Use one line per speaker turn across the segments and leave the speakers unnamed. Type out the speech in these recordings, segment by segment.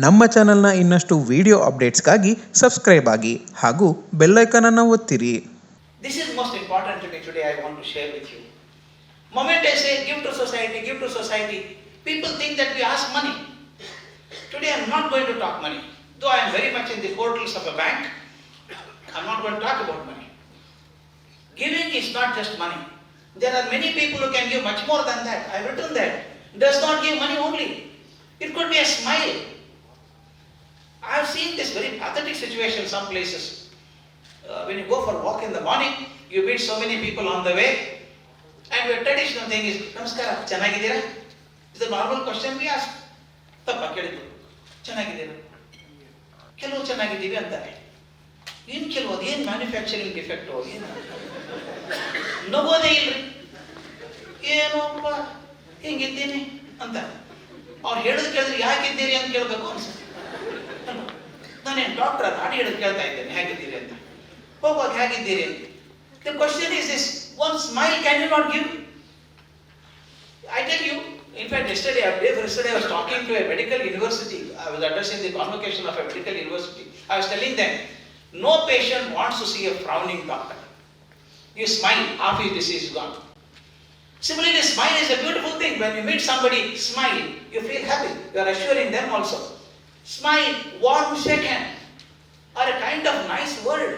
ನಮ್ಮ ಚಾನೆಲ್ನ ಇನ್ನಷ್ಟು ವಿಡಿಯೋ ಅಪ್ಡೇಟ್ಸ್ಗಾಗಿ ಸಬ್ಸ್ಕ್ರೈಬ್ ಆಗಿ ಹಾಗೂ ಬೆಲ್ ಐಕಾನ್ ಅನ್ನು ಒತ್ತಿರಿ.
This is most important to me today. I want to share with you. Moment I say give to society, people think that we ask money. Today I am not going to talk money. Though I am very much in the portals of a bank, I am not going to talk about money. Giving is not just money. There are many people who can give much more than that. I have written that. Does not give money only. It could be a smile. I have seen this very pathetic situation some places. When you go for a walk in the morning, you meet so many people on the way, and your traditional thing is, Namaskara, Chanagidira? It's a normal question we ask. Tappa kelidu. Chanagidira. Kelu Chanagidivi antare. ಏನು ಕೆಲವೊಂದು ಏನು manufacturing defect ಏನು ನಗೋದೇ ಇಲ್ರಿ ಏನೋಪ್ಪ ಹಿಂಗಿದ್ದೀನಿ ಅಂತ ಅವ್ರು ಹೇಳೋದು ಕೇಳಿದ್ರೆ ಯಾಕಿದ್ದೀರಿ ಅಂತ ಕೇಳಬೇಕು ಅನ್ಸುತ್ತೆ. ನಾನೇನು ಡಾಕ್ಟರ್ ನಾಡಿ ಹೇಳೋದು ಕೇಳ್ತಾ ಇದ್ದೇನೆ ಹೇಗಿದ್ದೀರಿ ಅಂತ, ಹೋಗುವಾಗ ಹೇಗಿದ್ದೀರಿ ಅಂತ. The question is this: one smile can you not give? I tell you, in fact, yesterday I was talking to a medical university. I was addressing the convocation of a medical university. I was telling them, no patient wants to see a frowning doctor. You smile, half his disease is gone. Similarly, smile is a beautiful thing. When you meet somebody, smile, you feel happy. You are assuring them also. Smile, warm shake hand, or a kind of nice word.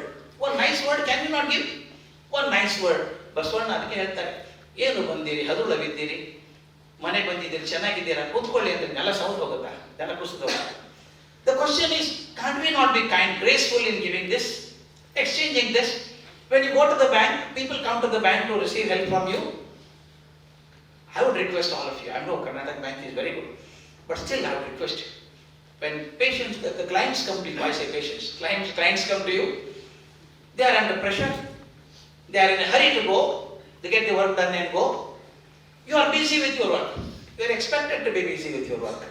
One nice word can you not give? One nice word. Basavanna ಅದಕ್ಕೆ ಹೇಳ್ತಾರೆ, ಏನು ಬಂದಿರಿ, ಹದುಳವಿದ್ದೀರಿ, ಮನೆಗೆ ಬಂದಿದ್ದೀರಿ, ಚೆನ್ನಾಗಿದ್ದೀರಾ, ಕೂತ್ಕೊಳ್ಳಿ ಅಂತ ನೆಲ ಸೌದು ಹೋಗುತ್ತಾ, ನೆಲ ಕುಸಿದು ಹೋಗುತ್ತಾ. The question is, can't we not be kind, graceful in giving this, exchanging this? When you go to the bank, people come to the bank to receive help from you. I would request all of you, I know Karnataka Bank is very good, but still I would request you. When patients, the clients come to you, I say patients, clients come to you, they are under pressure, they are in a hurry to go, they get the work done and go. You are busy with your work. You are expected to be busy with your work.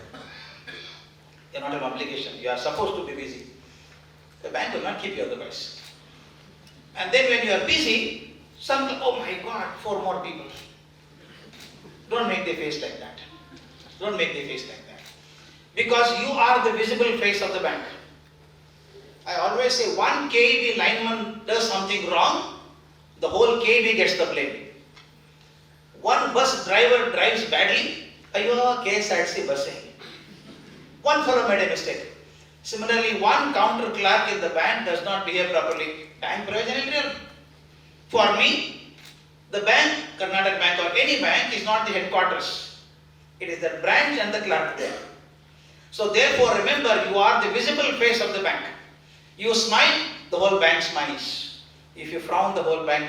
You are not an obligation. You are supposed to be busy. The bank will not keep you otherwise. And then when you are busy, oh my God, 4 more people. Don't make their face like that. Don't make their face like that. Because you are the visible face of the bank. I always say, one KEB lineman does something wrong, the whole KEB gets the blame. One bus driver drives badly, ayyo KSRTC bus hai. One fellow made a mistake. Similarly, one counter clerk in the bank does not behave properly. Bank prayojanam. For me, the bank, Karnataka Bank or any bank, is not the headquarters. It is the branch and the clerk there. So therefore, remember, you are the visible face of the bank. You smile, the whole bank smiles. If you frown, the whole bank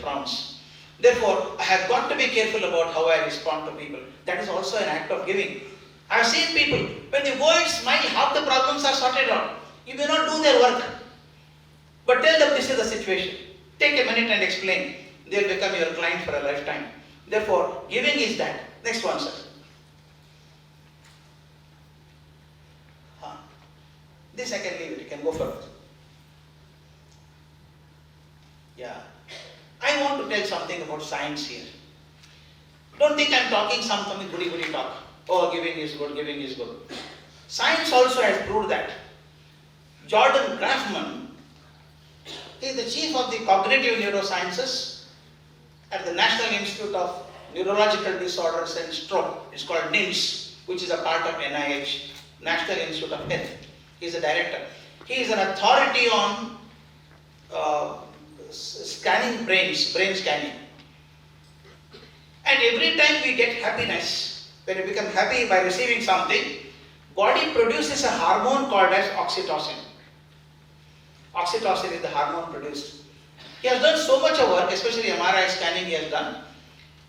frowns. Therefore, I have got to be careful about how I respond to people. That is also an act of giving. I have seen people, when you go and smile, half the problems are sorted out. You may not do their work, but tell them this is the situation. Take a minute and explain. They will become your client for a lifetime. Therefore, giving is that. Next one, sir. This I can leave it. You can go further. Yeah. I want to tell something about science here. Don't think I am talking something goody talk. Oh, giving is good, giving is good. Science also has proved that. Jordan Grafman is the chief of the cognitive neurosciences at the National Institute of Neurological Disorders and Stroke. It's called NIMS, which is a part of NIH, National Institute of Health. He is a director. He is an authority on scanning brain scanning. And every time we get happiness, when we become happy by receiving something, body produces a hormone called as oxytocin. Oxytocin is the hormone produced. He has done so much of work, especially MRI scanning he has done.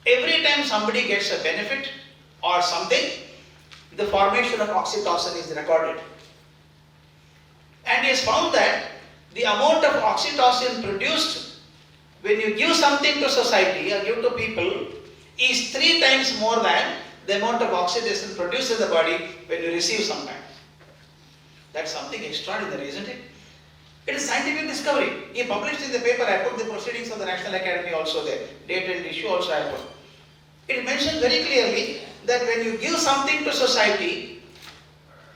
Every time somebody gets a benefit or something, the formation of oxytocin is recorded. And he has found that the amount of oxytocin produced when you give something to society or give to people is 3 times more than the amount of oxytocin produced in the body when you receive something. That's something extraordinary, isn't it? It is scientific discovery. He published in the paper, I put the proceedings of the National Academy also there. Date and issue also I put. It mentions very clearly that when you give something to society,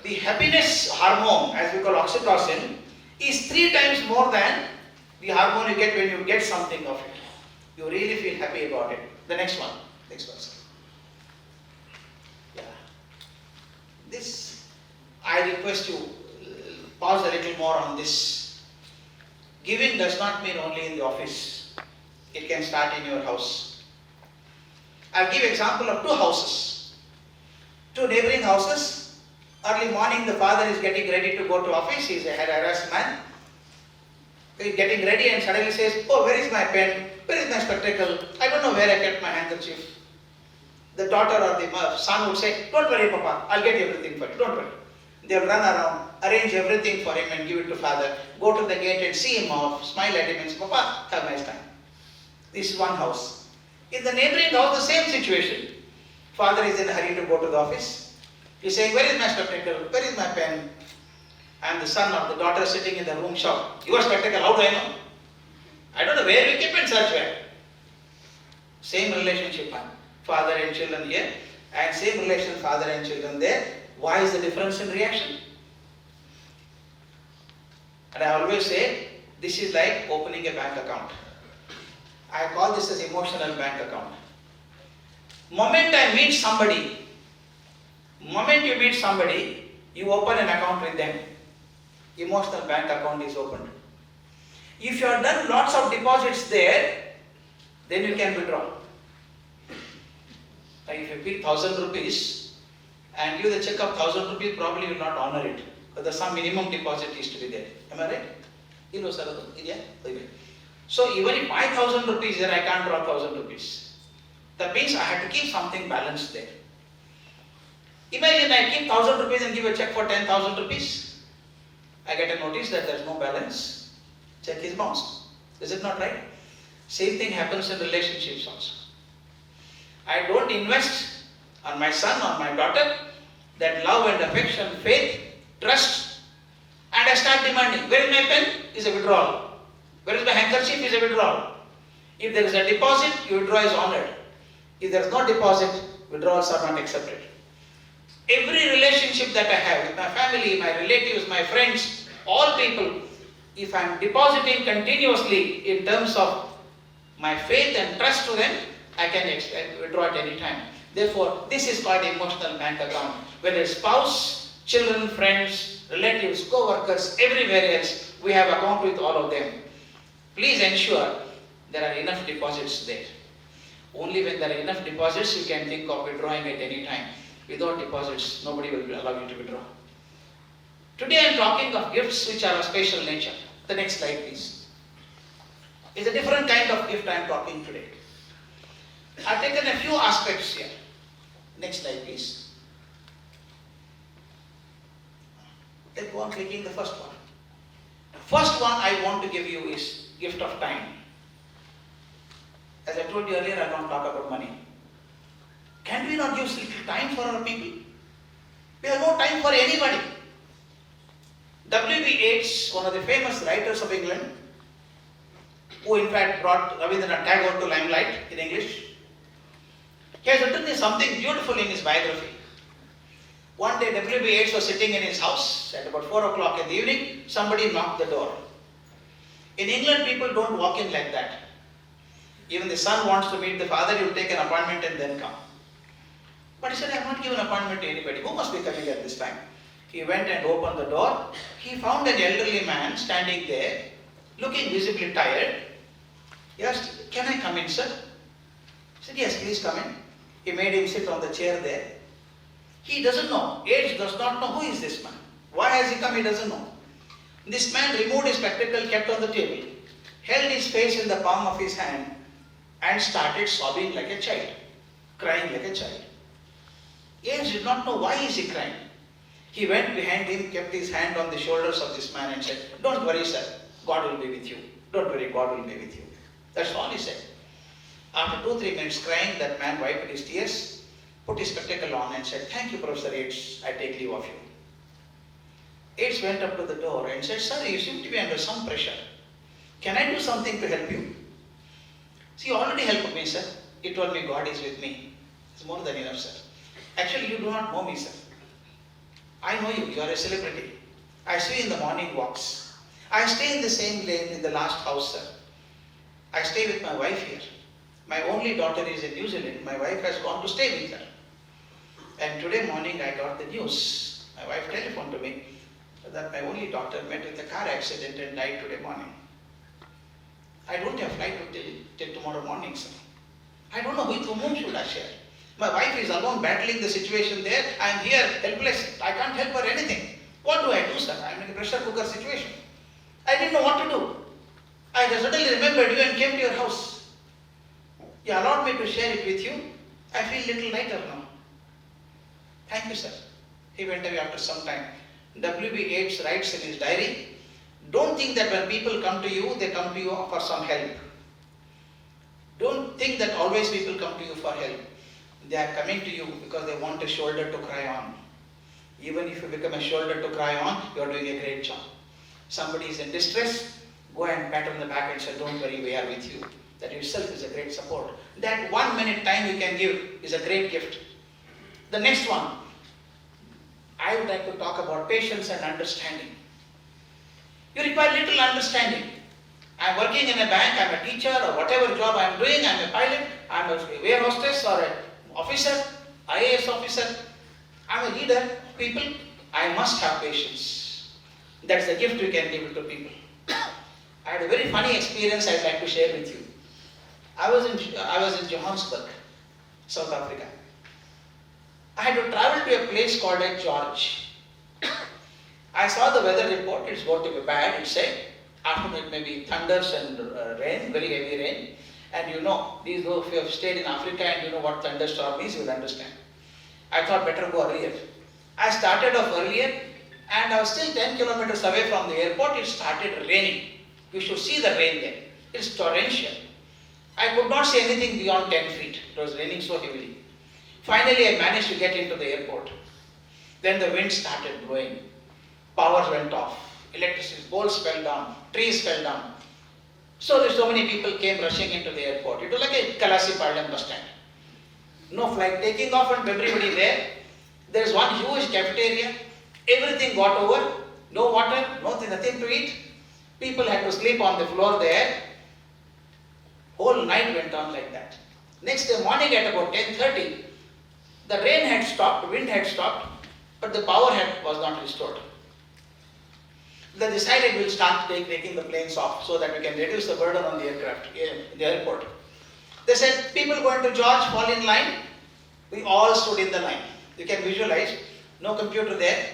the happiness hormone, as we call oxytocin, is 3 times more than the hormone you get when you get something of it. You really feel happy about it. The next one. Next one, sir. Yeah. This, I request you pause a little more on this. Giving does not mean only in the office. It can start in your house. I'll give example of 2 houses. 2 neighboring houses. Early morning the father is getting ready to go to office. He is a harassed man. He is getting ready and suddenly says, "Oh, where is my pen? Where is my spectacle? I don't know where I kept my handkerchief." The daughter or the son would say, "Don't worry, Papa, I'll get everything for you, don't worry." They'll run around, arrange everything for him and give it to father. Go to the gate and see him off, smile at him and say, "Papa, have a nice time." This is one house. In the neighboring house, the same situation. Father is in a hurry to go to the office. He's saying, "Where is my spectacle? Where is my pen?" And the son or the daughter sitting in the room shout, "Your spectacle, how do I know? I don't know where we keep it, such where." Same relationship, father and children here, and same relation, father and children there. Why is the difference in reaction? And I always say, this is like opening a bank account. I call this as emotional bank account. Moment I meet somebody, moment you meet somebody, you open an account with them. Emotional bank account is opened. If you have done lots of deposits there, then you can withdraw. Like if you pick 1,000 rupees and give the check of 1,000 rupees, probably you will not honor it. But there's some minimum deposit is to be there. Am I right? So even if my 1,000 rupees there, I can't draw 1,000 rupees. That means I have to keep something balanced there. Imagine I keep 1,000 rupees and give a check for 10,000 rupees. I get a notice that there is no balance. Check is bounced. Is it not right? Same thing happens in relationships also. I don't invest on my son or my daughter that love and affection, faith, trust, and I start demanding. Where is my pen? Is a withdrawal. Where is my handkerchief? Is a withdrawal. If there is a deposit, your withdrawal is honored. If there is no deposit, withdrawals are not accepted. Every relationship that I have with my family, my relatives, my friends, all people, if I am depositing continuously in terms of my faith and trust to them, I can withdraw at any time. Therefore, this is called emotional bank account. Whether spouse, children, friends, relatives, co-workers, everywhere else, we have account with all of them. Please ensure there are enough deposits there. Only when there are enough deposits, you can think of withdrawing at any time. Without deposits, nobody will allow you to withdraw. Today I am talking of gifts which are of special nature. The next slide, please. It's a different kind of gift I am talking today. I have taken a few aspects here. Next slide, please. Let's go on clicking the first one. First one I want to give you is gift of time. As I told you earlier, I don't talk about money. Can we not use little time for our people? We have no time for anybody. W.B. Yeats, one of the famous writers of England, who in fact brought Rabindranath Tagore to limelight in English, he has written something beautiful in his biography. One day W.B. Yeats was sitting in his house at about 4 o'clock in the evening. Somebody knocked the door. In England, people don't walk in like that. Even the son wants to meet the father, he will take an appointment and then come. But he said, I have not given an appointment to anybody. Who must be coming at this time? He went and opened the door. He found an elderly man standing there, looking visibly tired. He asked, "Can I come in, sir?" He said, "Yes, please come in." He made him sit on the chair there. He doesn't know. Yeats does not know who is this man. Why has he come? He doesn't know. This man removed his spectacle, kept on the table, held his face in the palm of his hand, and started sobbing like a child, crying like a child. Yeats did not know why is he crying. He went behind him, kept his hand on the shoulders of this man and said, "Don't worry, sir. God will be with you. Don't worry, God will be with you." That's all he said. After 2-3 minutes crying, that man wiped his tears, put his spectacle on and said, "Thank you, Professor Yeats. I take leave of you." Yeats went up to the door and said, "Sir, you seem to be under some pressure. Can I do something to help you?" "See, you already helped me, sir. You told me God is with me. It's more than enough, sir. Actually, you do not know me, sir. I know you are a celebrity. I see you in the morning walks. I stay in the same lane in the last house, sir. I stay with my wife here. My only daughter is in New Zealand. My wife has gone to stay with her. And today morning I got the news. My wife telephoned to me that my only daughter met with a car accident and died today morning. I don't have flight till tomorrow morning, sir. I don't know with whom should I share. My wife is alone battling the situation there. I am here helpless. I can't help her anything. What do I do, sir? I am in a pressure cooker situation. I didn't know what to do. I suddenly remembered you and came to your house. You allowed me to share it with you. I feel little lighter now. Thank you, sir. He went away after some time. W.B. Yeats writes in his diary, don't think that when people come to you, they come to you for some help. Don't think that always people come to you for help. They are coming to you because they want a shoulder to cry on. Even if you become a shoulder to cry on, you are doing a great job. Somebody is in distress, go and pat on the back and say, don't worry, we are with you. That itself is a great support. That 1 minute time you can give is a great gift. The next one, I would like to talk about patience and understanding. You require little understanding. I am working in a bank, I am a teacher or whatever job I am doing, I am a pilot, I am a air hostess or an officer, IAS officer, I am a leader of people. I must have patience. That's the gift you can give it to people. I had a very funny experience I would like to share with you. I was in Johannesburg, South Africa. I had to travel to a place called George. I saw the weather report, it's going to be bad, it said. Afternoon it may be thunders and rain, very heavy rain. And you know, these who have stayed in Africa and you know what thunderstorm is, you will understand. I thought better go earlier. I started off earlier and I was still 10 kilometers away from the airport, it started raining. You should see the rain there. It's torrential. I could not see anything beyond 10 feet. It was raining so heavily. Finally, I managed to get into the airport. Then the wind started blowing. Power went off. Electricity poles fell down. Trees fell down. So many people came rushing into the airport. It was like a Kalasi Parliament bus stand. No flight taking off and everybody there. There is one huge cafeteria. Everything got over. No water, nothing to eat. People had to sleep on the floor there. Whole night went on like that. Next day morning at about 10:30, the rain had stopped, wind had stopped, but the power was not restored. They decided we'll start taking the planes off so that we can reduce the burden on the the airport. They said, people going to George, fall in line. We all stood in the line. You can visualize, no computer there.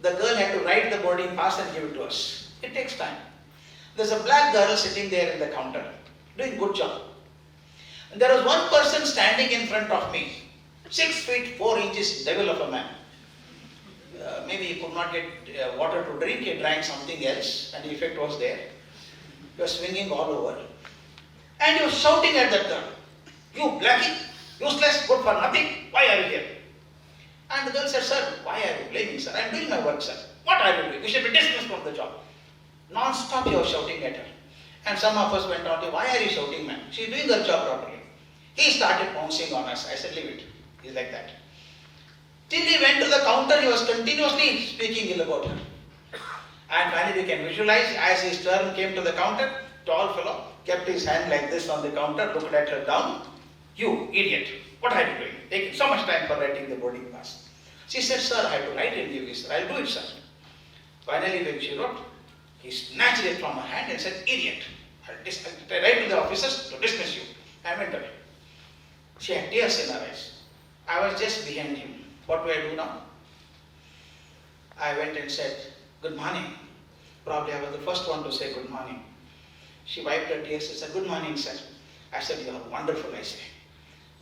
The girl had to write the boarding pass and give it to us. It takes time. There's a black girl sitting there in the counter, doing good job. And there was one person standing in front of me, 6 feet 4 inches, devil of a man. Maybe he could not get water to drink, he drank something else, and the effect was there. He was swinging all over. And he was shouting at that girl, you blackie, useless, good for nothing, why are you here? And the girl said, sir, why are you blaming, sir? I am doing my work, sir. What are you doing? You should be dismissed from the job. Non-stop he was shouting at her. And some of us went on to, why are you shouting, man? She is doing her job properly. He started bouncing on us. I said, leave it. He's like that. Till he went to the counter, he was continuously speaking ill about her. And finally you can visualize, as his turn came to the counter, tall fellow, kept his hand like this on the counter, looked at her down. You idiot, what are you doing? Taking so much time for writing the boarding pass. She said, sir, I have to write and give this. I'll do it, sir. Finally when she wrote, he snatched it from her hand and said, idiot, I'll write to the officers to dismiss you. I went away. She had tears in her eyes. I was just behind him. What do I do now? I went and said, good morning. Probably I was the first one to say good morning. She wiped her tears and said, good morning, sir. I said, you are wonderful, I say.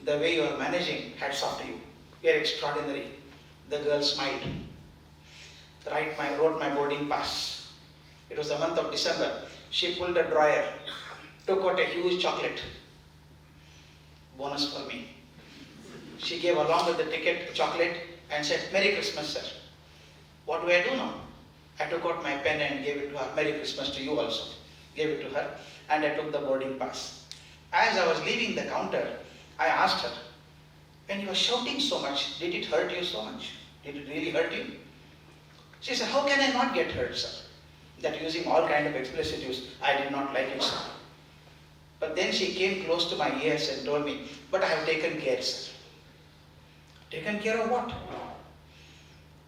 The way you are managing, hats off to you. You are extraordinary. The girl smiled. Wrote my boarding pass. It was the month of December. She pulled a drawer, took out a huge chocolate. Bonus for me. She gave along with the ticket chocolate and said, Merry Christmas, sir. What do I do now? I took out my pen and gave it to her. Merry Christmas to you also. Gave it to her and I took the boarding pass. As I was leaving the counter, I asked her, when you were shouting so much, did it hurt you so much? Did it really hurt you? She said, how can I not get hurt, sir? That using all kind of expletives, I did not like it, sir. But then she came close to my ears and told me, but I have taken care, sir. Taken care of what?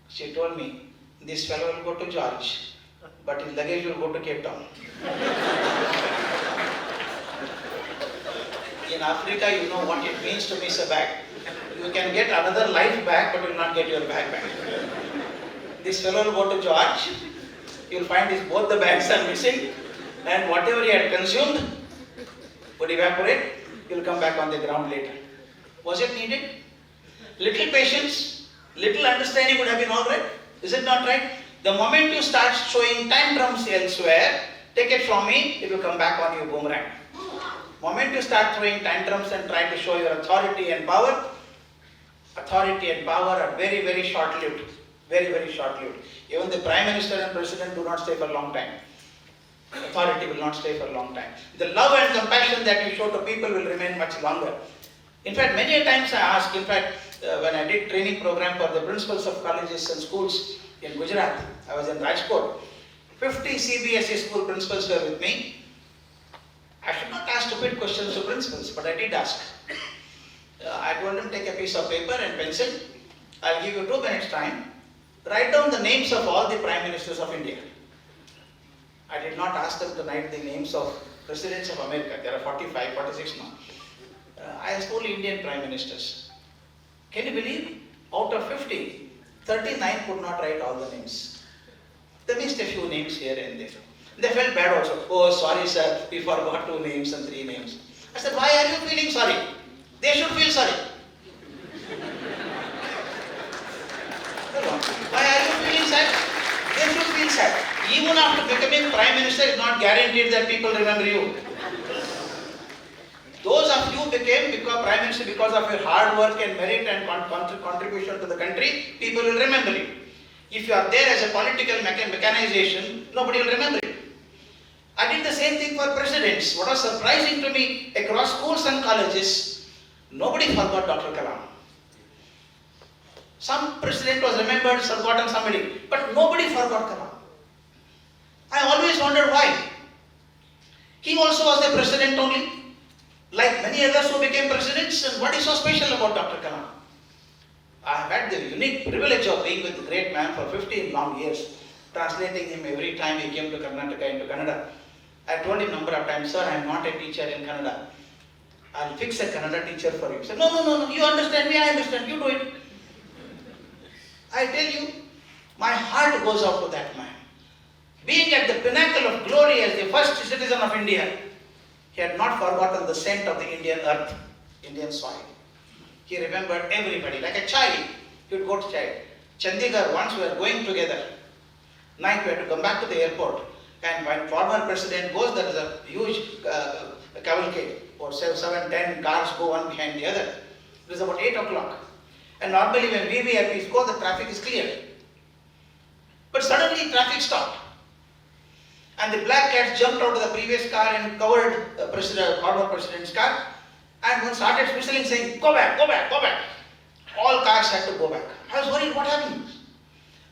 She told me, this fellow will go to George, but his luggage will go to Cape Town. In Africa, you know what it means to miss a bag. You can get another life back, but you will not get your bag back. This fellow will go to George, you will find both the bags are missing, and whatever he had consumed would evaporate, he will come back on the ground later. Was it needed? Little patience, little understanding would have been all right. Is it not right? The moment you start showing tantrums elsewhere, take it from me, it will come back on you boomerang. Moment you start throwing tantrums and try to show your authority and power are very, very short-lived. Very, very short-lived. Even the Prime Minister and President do not stay for a long time. Authority will not stay for a long time. The love and compassion that you show to people will remain much longer. In fact, many a times I ask, when I did training program for the principals of colleges and schools in Gujarat, I was in Rajkot, 50 CBSE school principals were with me. I should not ask stupid questions to principals, but I did ask. I told them, take a piece of paper and pencil. I'll give you 2 minutes time. Write down the names of all the Prime Ministers of India. I did not ask them to write the names of Presidents of America. There are 45, 46 now. I asked only Indian Prime Ministers. Can you believe? Out of 50, 39 could not write all the names. They missed a few names here and there. They felt bad also. Oh, sorry sir, we forgot 2 names and 3 names. I said, why are you feeling sorry? They should feel sorry. Why are you feeling sad? They should feel sad. Even after becoming Prime Minister, it's not guaranteed that people remember you. Those of you became Prime Minister because of your hard work and merit and contribution to the country, people will remember you. If you are there as a political mechanization, nobody will remember you. I did the same thing for presidents. What was surprising to me, across schools and colleges, nobody forgot Dr. Kalam. Some president was remembered, forgotten somebody, but nobody forgot Kalam. I always wondered why. He also was the president only, like many others who became presidents, and what is so special about Dr. Kalam? I have had the unique privilege of being with the great man for 15 long years, translating him every time he came to Karnataka into Kannada. I told him a number of times, sir, I am not a teacher in Kannada. I'll fix a Kannada teacher for you. He said, no, you understand me, I understand, you do it. I tell you, my heart goes out to that man. Being at the pinnacle of glory as the first citizen of India, he had not forgotten the scent of the Indian earth, Indian soil. He remembered everybody, like a child. He would go to child. Chandigarh, once we were going together. Night we had to come back to the airport. And when former president goes, there is a huge cavalcade. About 7, 10 cars go one behind the other. It is about 8 o'clock. And normally when VVIPs go, the traffic is clear. But suddenly traffic stopped. And the black cats jumped out of the previous car and covered former president's car. And one started whistling saying, go back, go back, go back. All cars had to go back. I was worried, what happened?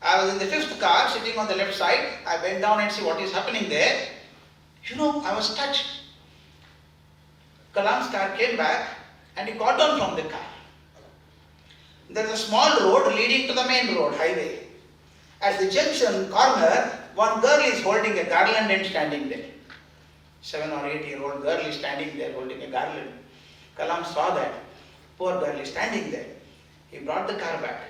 I was in the 5th car, sitting on the left side. I bent down and see what is happening there. You know, I was touched. Kalam's car came back and he got down from the car. There is a small road leading to the main road, highway. At the junction corner, one girl is holding a garland and standing there. 7 or 8-year-old girl is standing there holding a garland. Kalam saw that. Poor girl is standing there. He brought the car back.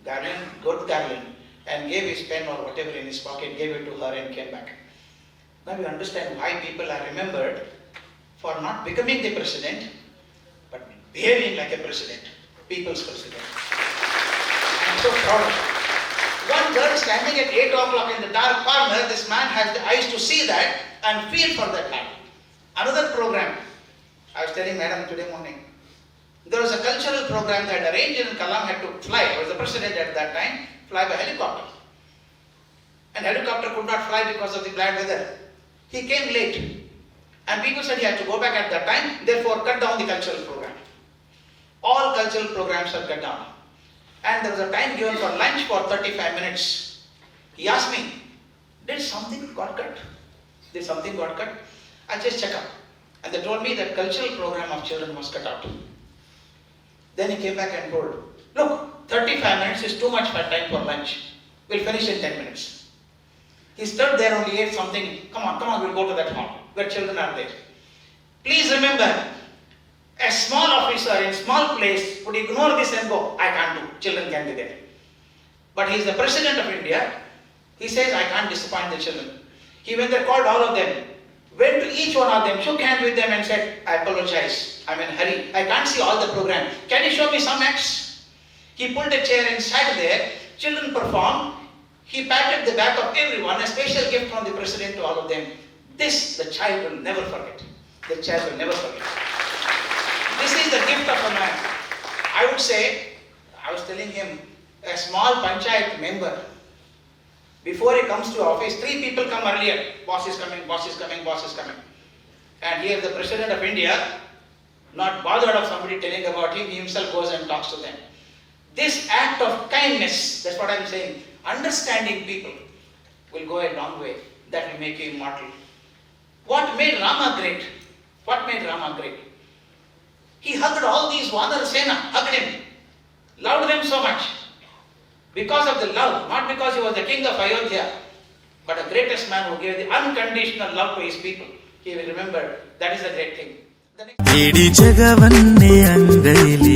Garland, good garland, and gave his pen or whatever in his pocket, gave it to her and came back. Now you understand why people are remembered for not becoming the president, but behaving like a president, people's president. I'm so proud of it. One girl standing at 8 o'clock in the dark corner, this man has the eyes to see that and feel for that man. Another program, I was telling madam today morning, there was a cultural program that arranged and Kalam had to fly. I was the president at that time, fly by helicopter. And helicopter could not fly because of the bad weather. He came late. And people said he had to go back at that time, therefore cut down the cultural program. All cultural programs are cut down. And there was a time given for lunch for 35 minutes. He asked me, did something got cut? Did something got cut? I just check up. And they told me that cultural program of children was cut out. Then he came back and told, look, 35 minutes is too much for time for lunch. We'll finish in 10 minutes. He stood there only ate something. Come on, we'll go to that hall where children are there. Please remember, a small officer in small place would ignore this and go, I can't do, children can be there. But he is the President of India. He says, I can't disappoint the children. He went there, called all of them, went to each one of them, shook hands with them and said, I apologize, I'm in a hurry, I can't see all the program. Can you show me some acts? He pulled a chair and sat there, children performed, he patted the back of everyone, a special gift from the President to all of them. This the child will never forget. The child will never forget. This is the gift of a man. I would say, I was telling him, a small panchayat member, before he comes to office, 3 people come earlier. Boss is coming, boss is coming, boss is coming. And here the President of India, not bothered of somebody telling about him, he himself goes and talks to them. This act of kindness, that's what I'm saying, understanding people will go a long way. That will make you immortal. What made Rama great? What made Rama great? He hugged all these Vanar Sena, hugged him, loved them so much. Because of the love, not because he was the king of Ayodhya, but the greatest man who gave the unconditional love to his people. He will remember, that is the great thing.
ಇಡೀ ಜಗವನ್ನೇ ಅಂಗೈಲಿ